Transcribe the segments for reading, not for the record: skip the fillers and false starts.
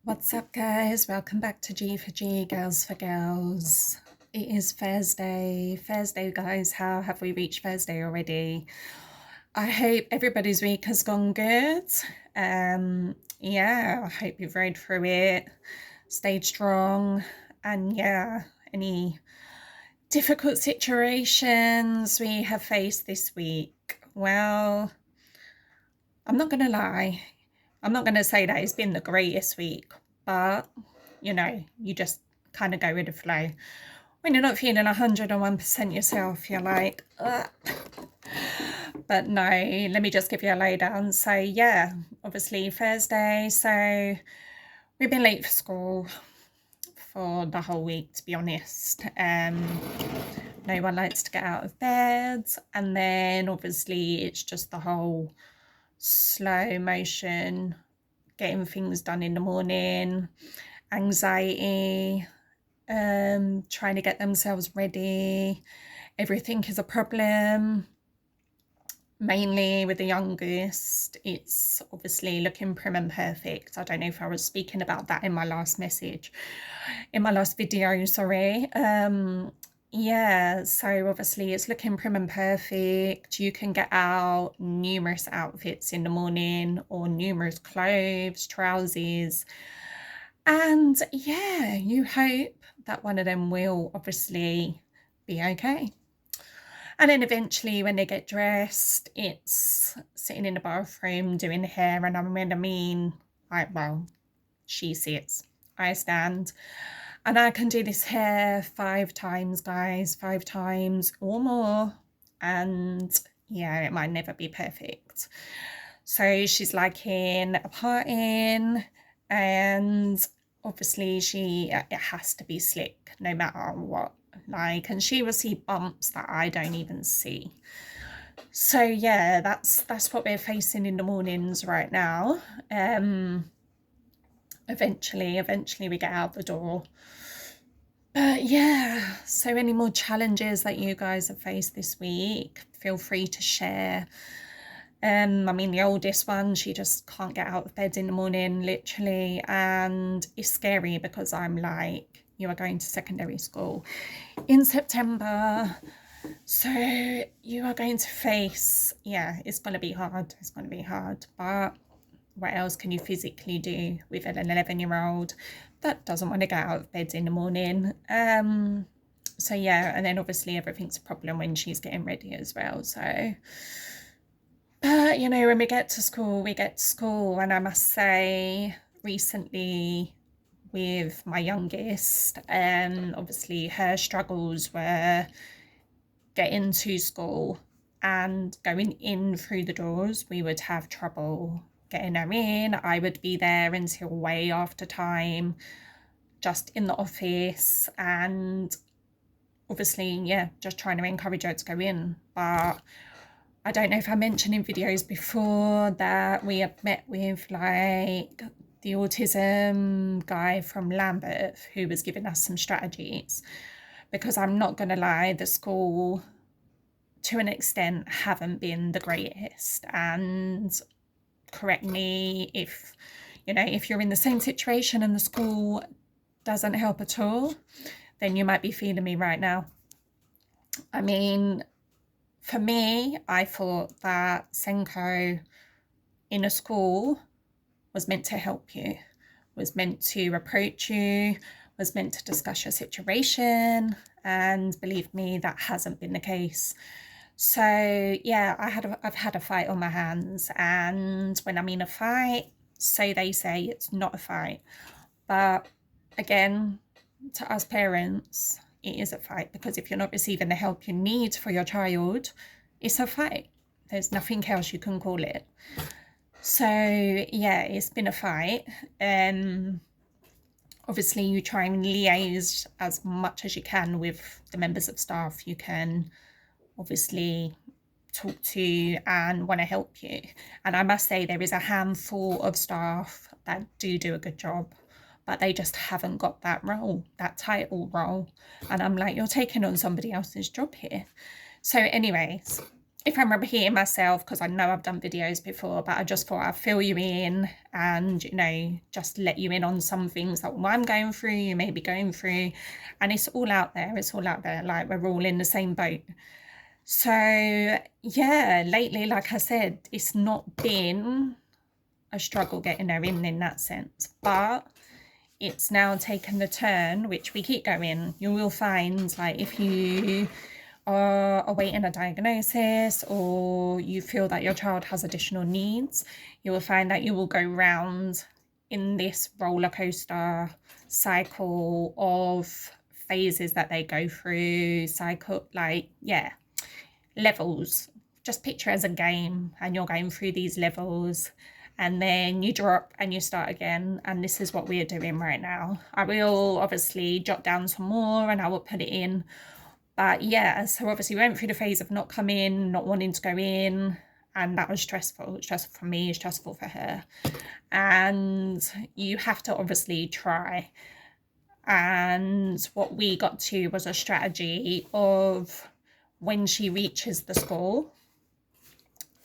What's up, guys? Welcome back to G for G, Girls for Girls. It is Thursday. Thursday, guys. How have we reached Thursday already? I hope everybody's week has gone good. Yeah, I hope you've rode through it, stayed strong, and yeah, any difficult situations we have faced this week. Well, I'm not gonna lie. I'm not going to say that it's been the greatest week, but you know, you just kind of go with the flow. When you're not feeling 101% yourself, you're like, ugh. But no, let me just give you a lowdown. So yeah, obviously Thursday, so we've been late for school for the whole week, to be honest. No one likes to get out of bed, and then obviously it's just the whole slow motion getting things done in the morning, anxiety, trying to get themselves ready. Everything is a problem. Mainly with the youngest, it's obviously looking prim and perfect. I don't know if I was speaking about that in my last video, sorry. Yeah, so obviously it's looking prim and perfect. You can get out numerous outfits in the morning, or numerous clothes, trousers, and yeah, you hope that one of them will obviously be okay. And then eventually when they get dressed, it's sitting in the bathroom doing hair, and I mean, like, well, she sits, I stand. And I can do this hair 5 times, guys, 5 times or more. And yeah, it might never be perfect. So she's liking a parting, and obviously it has to be slick no matter what. Like, and she will see bumps that I don't even see. So yeah, that's what we're facing in the mornings right now. Eventually we get out the door. But yeah, so any more challenges that you guys have faced this week, feel free to share. I mean, the oldest one, she just can't get out of bed in the morning, literally, and it's scary because I'm like, you are going to secondary school in September, so you are going to face, yeah, it's going to be hard, but what else can you physically do with an 11-year-old that doesn't want to get out of bed in the morning? So yeah, and then obviously everything's a problem when she's getting ready as well. So, but you know, when we get to school, and I must say, recently with my youngest, obviously her struggles were getting to school and going in through the doors. We would have trouble getting her in. I would be there until way after time, just in the office, and obviously, yeah, just trying to encourage her to go in. But I don't know if I mentioned in videos before that we have met with like the autism guy from Lambeth who was giving us some strategies, because I'm not going to lie, the school to an extent haven't been the greatest. And correct me if, you know, if you're in the same situation and the school doesn't help at all, then you might be feeling me right now. I mean, for me, I thought that SENCO in a school was meant to help you, was meant to approach you, was meant to discuss your situation, and believe me, that hasn't been the case. So yeah, I've had a fight on my hands, and when I mean a fight, so they say, it's not a fight. But again, to us parents, it is a fight, because if you're not receiving the help you need for your child, it's a fight. There's nothing else you can call it. So yeah, it's been a fight. Obviously you try and liaise as much as you can with the members of staff you can obviously talk to and want to help you. And I must say, there is a handful of staff that do a good job, but they just haven't got that role, that title role. And I'm like, you're taking on somebody else's job here. So anyways, if I'm repeating myself, because I know I've done videos before, but I just thought I'd fill you in and, you know, just let you in on some things that I'm going through, you may be going through, and it's all out there. It's all out there. Like, we're all in the same boat. So, yeah, lately, like I said, it's not been a struggle getting her in that sense, but it's now taken the turn, which we keep going. You will find, like, if you are awaiting a diagnosis or you feel that your child has additional needs, you will find that you will go round in this roller coaster cycle of phases that they go through, levels. Just picture it as a game, and you're going through these levels, and then you drop and you start again, and this is what we are doing right now. I will obviously jot down some more and I will put it in, but yeah, so obviously we went through the phase of not coming, not wanting to go in, and that was stressful for me, stressful for her, and you have to obviously try. And what we got to was a strategy of, when she reaches the school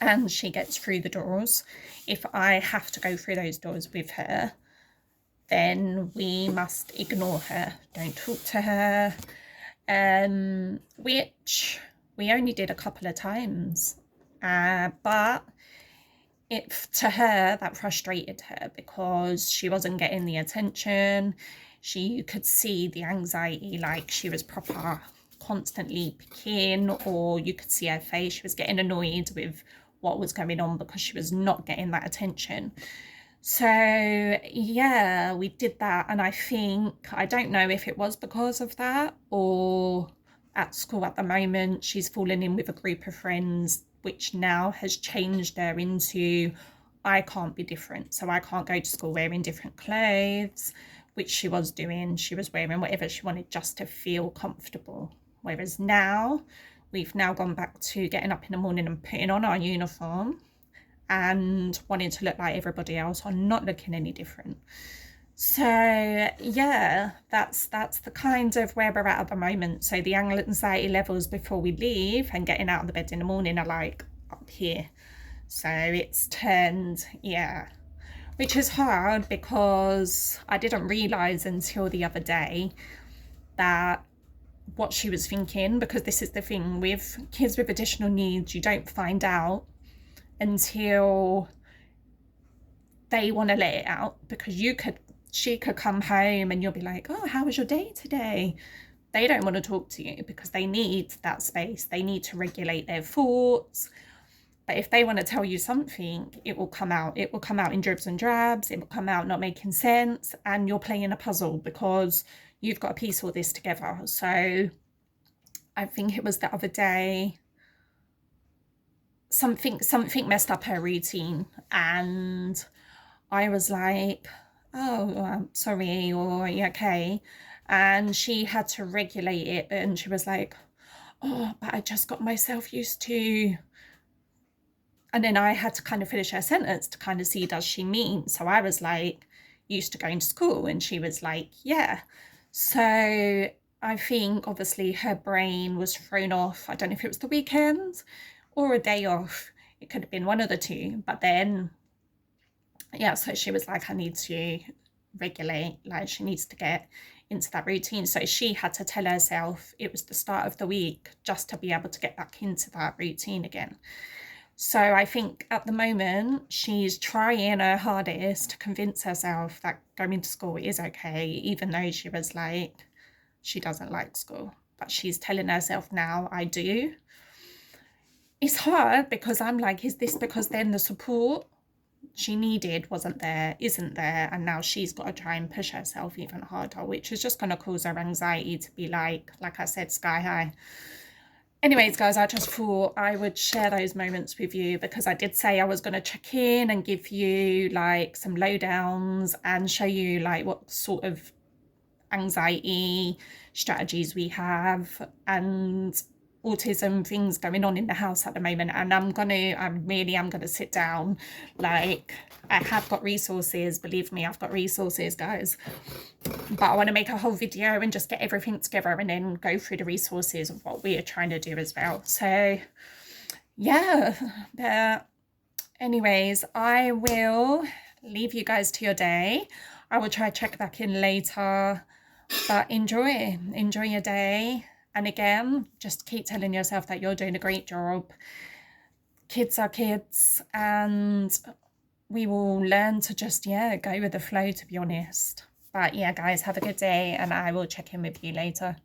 and she gets through the doors, if I have to go through those doors with her, then we must ignore her, don't talk to her, which we only did a couple of times, but to her, that frustrated her because she wasn't getting the attention. You could see the anxiety, like she was proper constantly picking, or you could see her face, she was getting annoyed with what was going on because she was not getting that attention. So yeah, we did that, and I don't know if it was because of that, or at school at the moment she's fallen in with a group of friends which now has changed her into, I can't be different, so I can't go to school wearing different clothes, which she was doing. She was wearing whatever she wanted just to feel comfortable. Whereas now, we've now gone back to getting up in the morning and putting on our uniform and wanting to look like everybody else, or not looking any different. So yeah, that's the kind of where we're at the moment. So the anxiety levels before we leave and getting out of the bed in the morning are like up here. So it's turned, yeah, which is hard because I didn't realise until the other day that what she was thinking, because this is the thing with kids with additional needs, you don't find out until they want to let it out, because she could come home and you'll be like, oh, how was your day today? They don't want to talk to you because they need that space. They need to regulate their thoughts. But if they want to tell you something, it will come out. It will come out in dribs and drabs. It will come out not making sense, and you're playing a puzzle because you've got to piece all this together. So I think it was the other day, something messed up her routine, and I was like, oh, I'm sorry, or are you okay? And she had to regulate it, and she was like, oh, but I just got myself used to. And then I had to kind of finish her sentence to kind of see, does she mean? So I was like, used to going to school? And she was like, yeah. So I think obviously her brain was thrown off. I don't know if it was the weekend or a day off. It could have been one of the two. But then, yeah, so she was like, I need to regulate, like she needs to get into that routine. So she had to tell herself it was the start of the week just to be able to get back into that routine again. So I think at the moment she's trying her hardest to convince herself that going to school is okay, even though she was like, she doesn't like school, but she's telling herself now, I do. It's hard because I'm like, is this because then the support she needed isn't there, and now she's got to try and push herself even harder, which is just going to cause her anxiety to be like I said, sky high. Anyways, guys, I just thought I would share those moments with you because I did say I was going to check in and give you like some lowdowns and show you like what sort of anxiety strategies we have and autism things going on in the house at the moment. And I really am gonna sit down. Like, I have got resources, believe me, I've got resources, guys, but I want to make a whole video and just get everything together and then go through the resources of what we are trying to do as well. So yeah, but anyways, I will leave you guys to your day. I will try to check back in later, but enjoy your day. And again, just keep telling yourself that you're doing a great job. Kids are kids, and we will learn to just, yeah, go with the flow, to be honest. But yeah, guys, have a good day, and I will check in with you later.